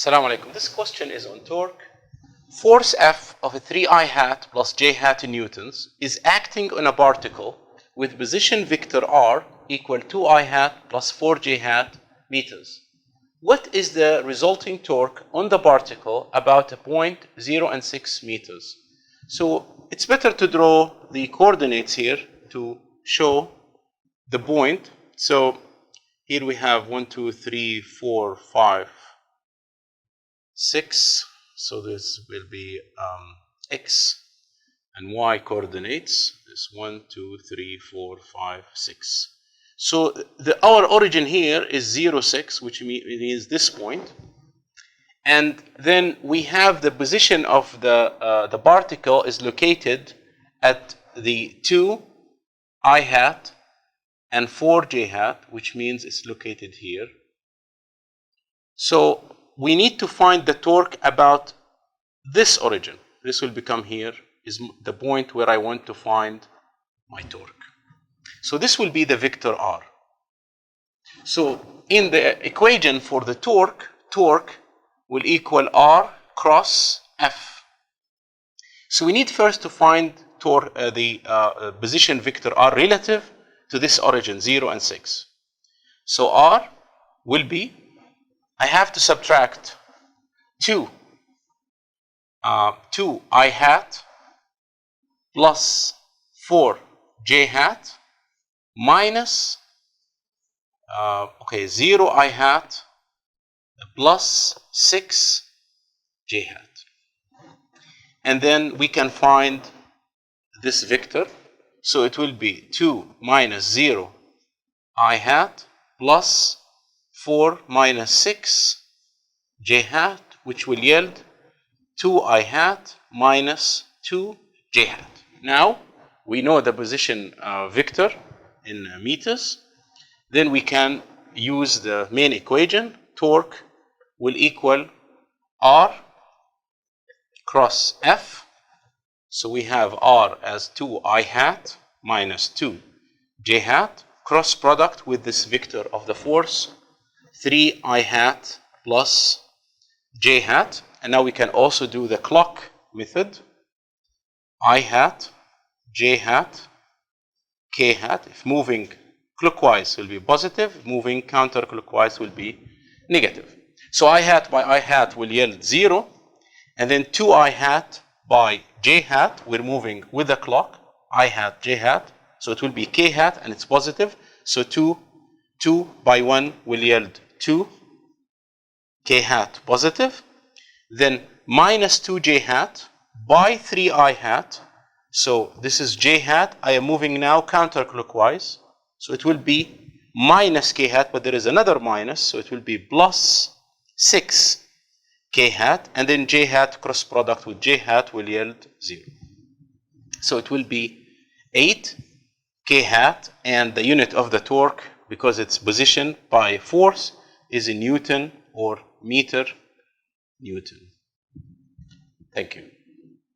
Assalamu alaikum. This question is on torque. Force F of a 3I hat plus j hat in newtons is acting on a particle with position vector r equal 2I hat plus 4j hat meters. What is the resulting torque on the particle about a point 0 and 6 meters? So it's better to draw the coordinates here to show the point. So here we have 1, 2, 3, 4, 5, 6. So this will be x and y coordinates. This 1, 2, 3, 4, 5, 6. So our origin here is 0, 6, which means this point. And then we have the position of the particle is located at the 2I hat and 4j hat, which means it's located here. So we need to find the torque about this origin. This will become here is the point where I want to find my torque. So this will be the vector r. So in the equation for the torque will equal r cross f. So we need first to find the position vector r relative to this origin 0 and 6. So r will be, I have to subtract 2I hat plus 4j hat minus 0I hat plus 6j hat. And then we can find this vector. So it will be 2 minus 0I hat plus 4 minus 6j hat, which will yield 2I hat minus 2j hat. Now we know the position vector in meters. Then we can use the main equation. Torque will equal r cross f. So we have r as 2I hat minus 2j hat, cross product with this vector of the force 3I hat plus j hat. And now we can also do the clock method. I hat, j hat, k hat. If moving clockwise will be positive, if moving counterclockwise will be negative. So I hat by I hat will yield 0. And then 2I hat by j hat, we're moving with the clock, I hat, j hat. So it will be k hat and it's positive. So 2 by 1 will yield 2, k hat positive. Then minus 2j hat by 3I hat. So this is j hat. I am moving now counterclockwise. So it will be minus k hat, but there is another minus. So it will be plus 6k hat. And then j hat cross product with j hat will yield 0. So it will be 8k hat. And the unit of the torque, because it's position by force, is in Newton or meter Newton. Thank you.